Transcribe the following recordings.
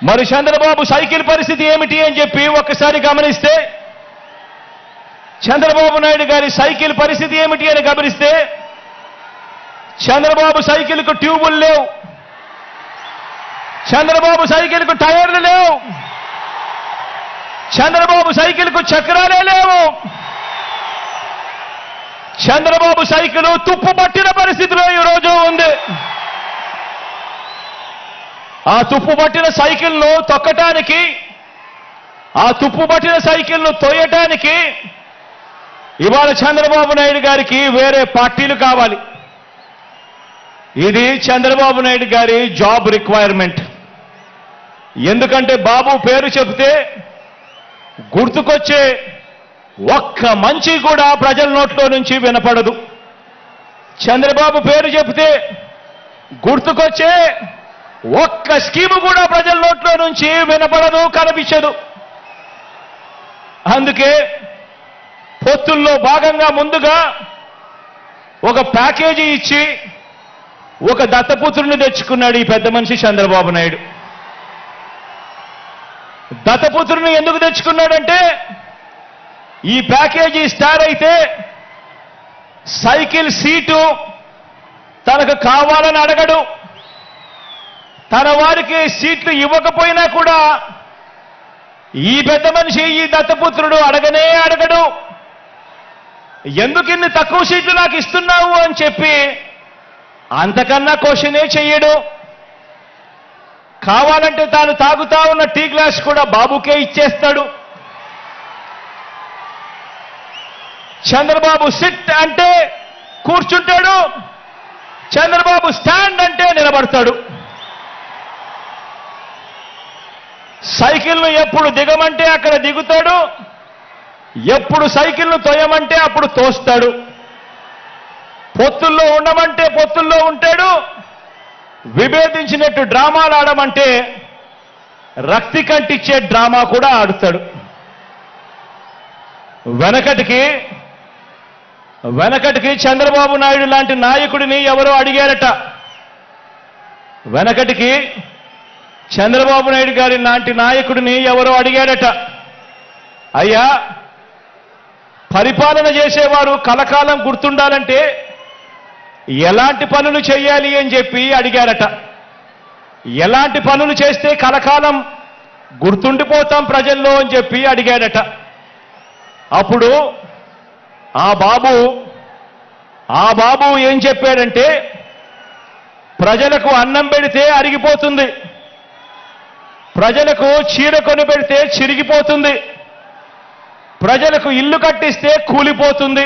మరి చంద్రబాబు సైకిల్ పరిస్థితి ఏమిటి అని చెప్పి ఒక్కసారి గమనిస్తే, చంద్రబాబు నాయుడు గారి సైకిల్ పరిస్థితి ఏమిటి అని గమనిస్తే, చంద్రబాబు సైకిల్కు ట్యూబులు లేవు, చంద్రబాబు సైకిల్కు టైర్లు లేవు, చంద్రబాబు సైకిల్కు చక్రాలే లేవు, చంద్రబాబు సైకిల్ తుప్పు పట్టిన పరిస్థితిలో ఈరోజు ఉంది. ఆ తుప్పు పట్టిన సైకిల్ను తొక్కటానికి, ఆ తుప్పు పట్టిన సైకిల్ను తోయటానికి ఇవాళ చంద్రబాబు నాయుడు గారికి వేరే పార్టీలు కావాలి. ఇది చంద్రబాబు నాయుడు గారి జాబ్ రిక్వైర్మెంట్. ఎందుకంటే బాబు పేరు చెబితే గుర్తుకొచ్చే ఒక్క మంచి కూడా ప్రజల నోట్లో నుంచి వినపడదు. చంద్రబాబు పేరు చెబితే గుర్తుకొచ్చే ఒక్క స్కీము కూడా ప్రజల నోట్లో నుంచి వినపడదు, కనిపించదు. అందుకే పొత్తుల్లో భాగంగా ముందుగా ఒక ప్యాకేజీ ఇచ్చి ఒక దత్తపుత్రుని తెచ్చుకున్నాడు ఈ పెద్ద మనిషి చంద్రబాబు నాయుడు. దత్తపుత్రుని ఎందుకు తెచ్చుకున్నాడంటే, ఈ ప్యాకేజీ స్టార్ అయితే సైకిల్ సీటు తనకు కావాలని అడగడు, తన వారికి సీట్లు ఇవ్వకపోయినా కూడా ఈ పెద్ద మనిషి, ఈ దత్తపుత్రుడు అడగనే అడగడు. ఎందుకు ఇన్ని తక్కువ సీట్లు నాకు ఇస్తున్నావు అని చెప్పి అంతకన్నా క్వశ్చనే చెయ్యడు. కావాలంటే తాను తాగుతా ఉన్న టీ గ్లాస్ కూడా బాబుకే ఇచ్చేస్తాడు. చంద్రబాబు సిట్ అంటే కూర్చుంటాడు, చంద్రబాబు స్టాండ్ అంటే నిలబడతాడు. సైకిల్ను ఎప్పుడు దిగమంటే అక్కడ దిగుతాడు, ఎప్పుడు సైకిల్ను తోయమంటే అప్పుడు తోస్తాడు. పొత్తుల్లో ఉండమంటే పొత్తుల్లో ఉంటాడు, విభేదించినట్టు డ్రామాలు ఆడమంటే రక్తి కంటిచ్చే డ్రామా కూడా ఆడుతాడు. వెనకటికి చంద్రబాబు నాయుడు లాంటి నాయకుడిని ఎవరో అడిగారట. వెనకటికి చంద్రబాబు నాయుడు గారి లాంటి నాయకుడిని ఎవరో అడిగారట, అయ్యా పరిపాలన చేసేవారు కలకాలం గుర్తుండాలంటే ఎలాంటి పనులు చేయాలి అని చెప్పి అడిగారట. ఎలాంటి పనులు చేస్తే కలకాలం గుర్తుండిపోతాం ప్రజల్లో అని చెప్పి అడిగాడట. అప్పుడు ఆ బాబు ఏం చెప్పాడంటే, ప్రజలకు అన్నం పెడితే అరిగిపోతుంది, ప్రజలకు చీర కొని పెడితే చిరిగిపోతుంది, ప్రజలకు ఇల్లు కట్టిస్తే కూలిపోతుంది,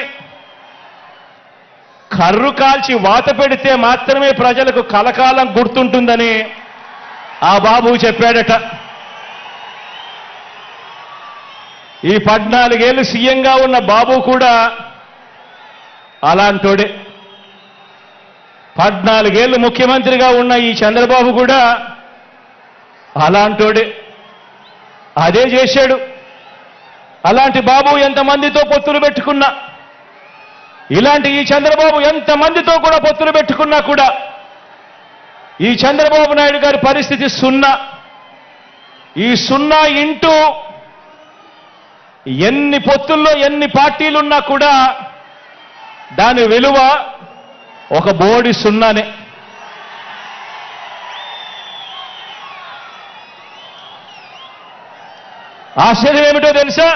కర్రు కాల్చి వాత పెడితే మాత్రమే ప్రజలకు కలకాలం గుర్తుంటుందని ఆ బాబు చెప్పాడట. ఈ 14 ఏళ్ళు సీఎంగా ఉన్న బాబు కూడా అలాంటోడే. 14 ఏళ్ళు ముఖ్యమంత్రిగా ఉన్న ఈ చంద్రబాబు కూడా అలాంటోడే. అదే చేశాడు. అలాంటి బాబు ఎంతమందితో పొత్తులు పెట్టుకున్నా, ఇలాంటి ఈ చంద్రబాబు ఎంతమందితో కూడా పొత్తులు పెట్టుకున్నా కూడా ఈ చంద్రబాబు నాయుడు గారి పరిస్థితి సున్నా. ఈ సున్నా ఇంటూ ఎన్ని పొత్తుల్లో ఎన్ని పార్టీలున్నా కూడా దాని విలువ ఒక బోడి సున్నానే. ఆశ్చర్యం ఏమిటో తెలుసా,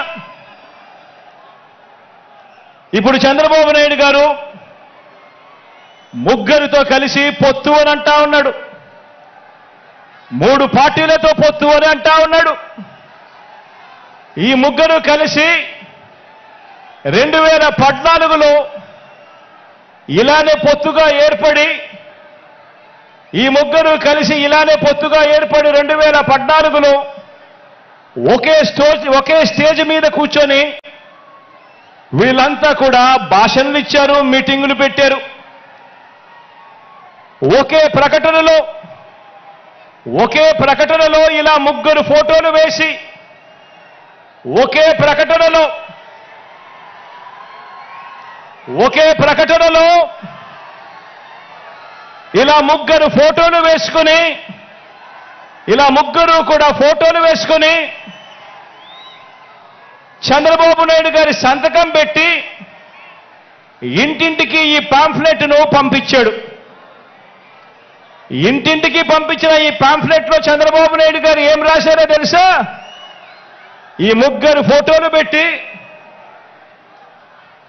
ఇప్పుడు చంద్రబాబు నాయుడు గారు ముగ్గురితో కలిసి పొత్తు అని అంటా ఉన్నాడు, 3 పార్టీలతో పొత్తు అని అంటా ఉన్నాడు. ఈ ముగ్గురు కలిసి 2014లో ఇలానే పొత్తుగా ఏర్పడి, ఈ ముగ్గురు కలిసి ఇలానే పొత్తుగా ఏర్పడి 2014లో ఒకే స్టేజ్ మీద కూర్చొని వీళ్ళంతా కూడా భాషణలు ఇచ్చారు, మీటింగులు పెట్టారు. ఒకే ప్రకటనలో ఇలా ముగ్గురు ఫోటోలు వేసి, ఒకే ప్రకటనలో ఇలా ముగ్గురు ఫోటోలు వేసుకుని ఇలా ముగ్గురు కూడా ఫోటోలు వేసుకొని చంద్రబాబు నాయుడు గారి సంతకం పెట్టి ఇంటింటికి ఈ పాంఫ్లెట్ను పంపించాడు. ఇంటింటికి పంపించిన ఈ పాంఫ్లెట్లో చంద్రబాబు నాయుడు గారు ఏం రాశారో తెలుసా? ఈ ముగ్గురు ఫోటోలు పెట్టి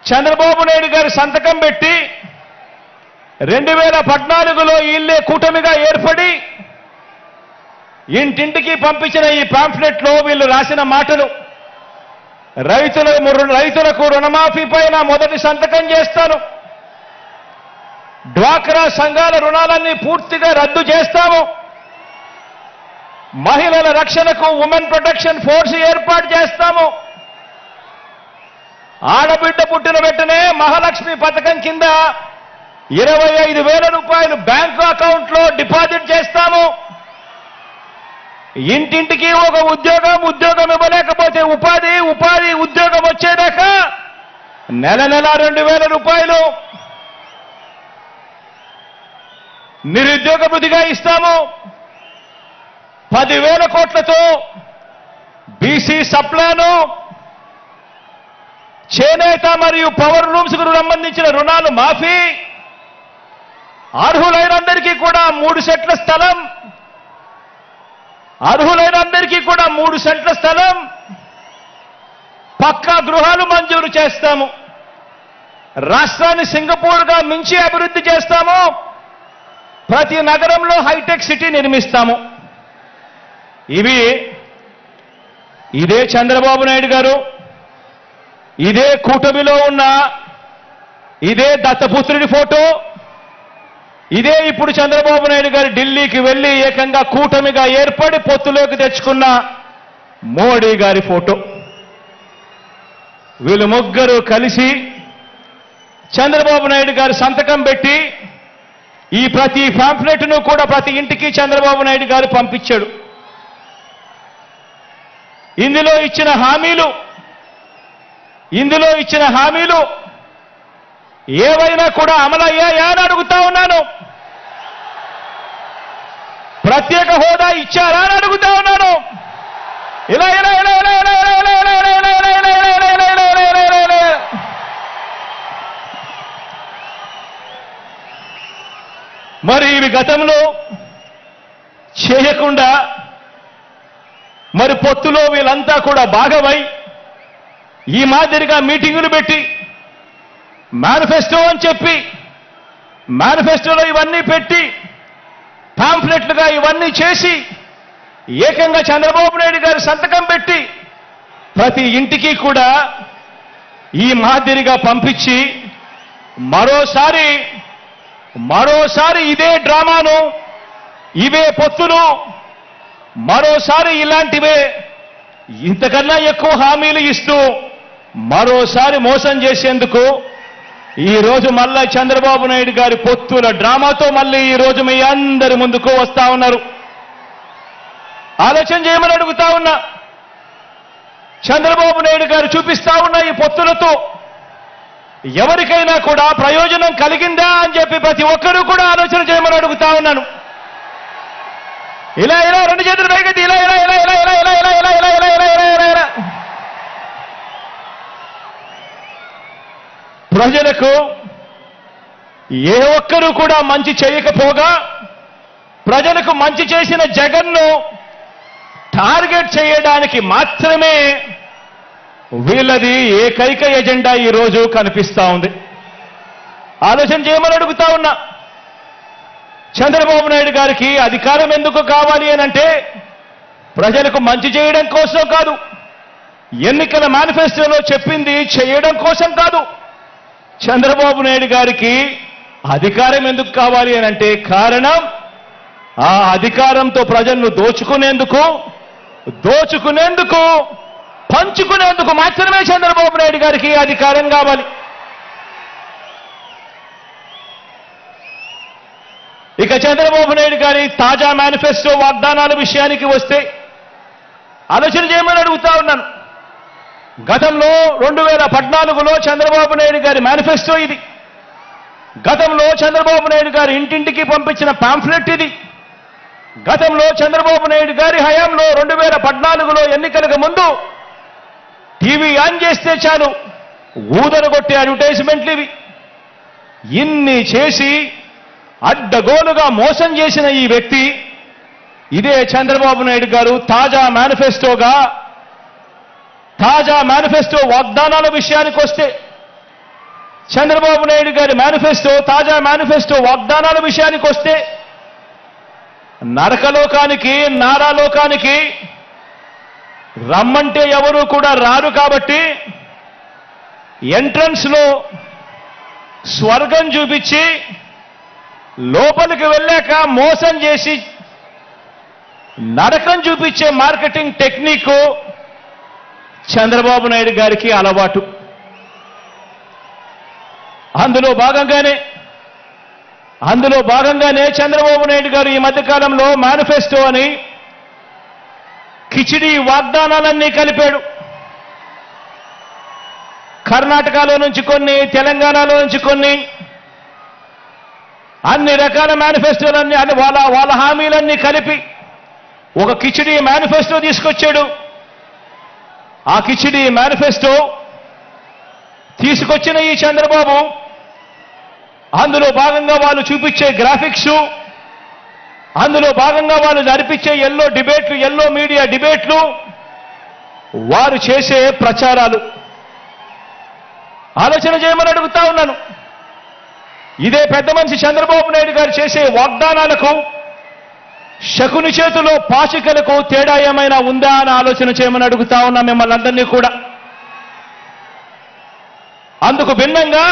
చంద్రబాబు నాయుడు గారి సంతకం పెట్టి 2014లో వీళ్ళే కూటమిగా ఏర్పడి ఇంటింటికి పంపించిన ఈ పాంఫ్లెట్లో వీళ్ళు రాసిన మాటలు, రైతులకు రుణమాఫీ పైన మొదటి సంతకం చేస్తాను, డ్వాక్రా సంఘాల రుణాలన్నీ పూర్తిగా రద్దు చేస్తాము, మహిళల రక్షణకు ఉమెన్ ప్రొటెక్షన్ ఫోర్స్ ఏర్పాటు చేస్తాము, ఆడబిడ్డ పుట్టిన వెంటనే మహాలక్ష్మి పథకం కింద 25,000 రూపాయలు బ్యాంకు అకౌంట్లో డిపాజిట్ చేస్తాము, ఇంటింటికి ఒక ఉద్యోగం ఇవ్వలేకపోతే ఉపాధి ఉద్యోగం వచ్చేదాకా నెల 2,000 రూపాయలు నిరుద్యోగ భృతిగా ఇస్తాము, 10,000 కోట్లతో బీసీ సప్లాను, చేనేత మరియు పవర్ లూమ్స్కు సంబంధించిన రుణాలు మాఫీ, అర్హులైనందరికీ కూడా 3 సెంట్ల స్థలం, అర్హులైనందరికీ కూడా 3 సెంట్ల స్థలం, పక్కా గృహాలు మంజూరు చేస్తాము, రాష్ట్రాన్ని సింగపూర్గా మించి అభివృద్ధి చేస్తాము, ప్రతి నగరంలో హైటెక్ సిటీ నిర్మిస్తాము. ఇదే చంద్రబాబు నాయుడు గారు, ఇదే కూటమిలో ఉన్న ఇదే దత్తపుత్రుడి ఫోటో, ఇదే ఇప్పుడు చంద్రబాబు నాయుడు గారు ఢిల్లీకి వెళ్లి ఏకంగా కూటమిగా ఏర్పడి పొత్తులోకి తెచ్చుకున్న మోడీ గారి ఫోటో. వీళ్ళు ముగ్గురు కలిసి చంద్రబాబు నాయుడు గారు సంతకం పెట్టి ఈ ప్రతి పాంఫ్లెట్ను కూడా ప్రతి ఇంటికి చంద్రబాబు నాయుడు గారు పంపించాడు. ఇందులో ఇచ్చిన హామీలు ఏవైనా కూడా అమలయ్యాయా అని అడుగుతా ఉన్నాను. ప్రత్యేక హోదా ఇచ్చారా అని అడుగుతా ఉన్నాను. మరి ఇవి గతంలో చేయకుండా మరి పొత్తులో వీళ్ళంతా కూడా భాగమై ఈ మాదిరిగా మీటింగులు పెట్టి మేనిఫెస్టో అని చెప్పి మేనిఫెస్టోలో ఇవన్నీ పెట్టి పాంఫ్లెట్లుగా ఇవన్నీ చేసి ఏకంగా చంద్రబాబు నాయుడు గారు సంతకం పెట్టి ప్రతి ఇంటికి కూడా ఈ మాదిరిగా పంపించి మరోసారి ఇదే డ్రామాను, ఇవే పొత్తులు, మరోసారి ఇలాంటివే ఇంతకన్నా ఎక్కువ హామీలు ఇస్తూ మరోసారి మోసం చేసేందుకు ఈ రోజు మళ్ళా చంద్రబాబు నాయుడు గారి పొత్తుల డ్రామాతో మళ్ళీ ఈ రోజు మీ అందరి ముందుకు వస్తా ఉన్నారు. ఆలోచన చేయమని అడుగుతా ఉన్నా. చంద్రబాబు నాయుడు గారు చూపిస్తా ఉన్న ఈ పొత్తులతో ఎవరికైనా కూడా ప్రయోజనం కలిగిందా అని చెప్పి ప్రతి ఒక్కరూ కూడా ఆలోచన చేయమని అడుగుతా ఉన్నాను. ఇలా రెండు చేతులు పైకెత్తి ఇలా ప్రజలకు ఏ ఒక్కరూ కూడా మంచి చేయకపోగా ప్రజలకు మంచి చేసిన జగన్ను టార్గెట్ చేయడానికి మాత్రమే వీళ్ళది ఏకైక ఎజెండా ఈ రోజు కనిపిస్తా ఉంది. ఆలోచన చేయమని అడుగుతా ఉన్నా. చంద్రబాబు నాయుడు గారికి అధికారం ఎందుకు కావాలి అనంటే ప్రజలకు మంచి చేయడం కోసం కాదు, ఎన్నికల మేనిఫెస్టోలో చెప్పింది చేయడం కోసం కాదు. చంద్రబాబు నాయుడు గారికి అధికారం ఎందుకు కావాలి అనంటే కారణం ఆ అధికారంతో ప్రజలను దోచుకునేందుకు పంచుకునేందుకు మాత్రమే చంద్రబాబు నాయుడు గారికి అధికారం కావాలి. ఇక చంద్రబాబు నాయుడు గారి తాజా మేనిఫెస్టో వాగ్దానాల విషయానికి వస్తే ఆలోచన చేయమని అడుగుతా ఉన్నాను. గతంలో 2014లో చంద్రబాబు నాయుడు గారి మేనిఫెస్టో ఇది. గతంలో చంద్రబాబు నాయుడు గారు ఇంటింటికి పంపించిన పాంఫ్లెట్ ఇది. గతంలో చంద్రబాబు నాయుడు గారి హయాంలో 2014లో ఎన్నికలకు ముందు టీవీ ఆన్ చేస్తే చాలు ఊదరగొట్టే అడ్వర్టైజ్మెంట్లు ఇవి. ఇన్ని చేసి అడ్డగోలుగా మోసం చేసిన ఈ వ్యక్తి ఇదే చంద్రబాబు నాయుడు గారు తాజా మేనిఫెస్టో వాగ్దానాల విషయానికి వస్తే చంద్రబాబు నాయుడు గారి తాజా మేనిఫెస్టో వాగ్దానాల విషయానికి వస్తే నరకలోకానికి నారాలోకానికి రమ్మంటే ఎవరు కూడా రారు కాబట్టి ఎంట్రన్స్ లో స్వర్గం చూపించి లోపలికి వెళ్ళాక మోసం చేసి నరకం చూపించే మార్కెటింగ్ టెక్నిక్ చంద్రబాబు నాయుడు గారికి అలవాటు. అందులో భాగంగానే చంద్రబాబు నాయుడు గారు ఈ మధ్యకాలంలో మేనిఫెస్టో అని కిచిడి వాగ్దానాలన్నీ కలిపాడు. కర్ణాటకలో నుంచి కొన్ని, తెలంగాణలో నుంచి కొన్ని, అన్ని రకాల మేనిఫెస్టోలన్నీ వాళ్ళ హామీలన్నీ కలిపి ఒక కిచిడి మేనిఫెస్టో తీసుకొచ్చాడు. ఆ కిచిడి మేనిఫెస్టో తీసుకొచ్చిన ఈ చంద్రబాబు అందులో భాగంగా వాళ్ళు చూపించే గ్రాఫిక్స్, అందులో భాగంగా వాళ్ళు జరిపించే ఎల్లో మీడియా డిబేట్లు, వారు చేసే ప్రచారాలు ఆలోచన చేయమని అడుగుతా ఉన్నాను. ఇదే పెద్ద మనిషి చంద్రబాబు నాయుడు గారు చేసే వాగ్దానాలకు శకుని చేతిలో పాచికలకు తేడా ఏమైనా ఉందా అని ఆలోచన చేయమని అడుగుతా ఉన్నా మిమ్మల్ని అందరినీ కూడా. అందుకు భిన్నంగా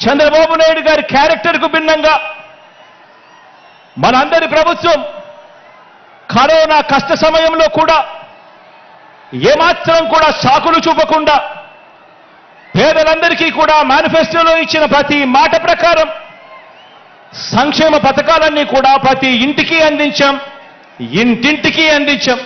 చంద్రబాబు నాయుడు గారి క్యారెక్టర్కు భిన్నంగా మనందరి ప్రభుత్వం కరోనా కష్ట సమయంలో కూడా ఏమాత్రం కూడా సాకులు చూపకుండా పేదలందరికీ కూడా మేనిఫెస్టోలో ఇచ్చిన ప్రతి మాట ప్రకారం సంక్షేమ పథకాలన్నీ కూడా ప్రతి ఇంటికి అందించాం, ఇంటింటికి అందించాం.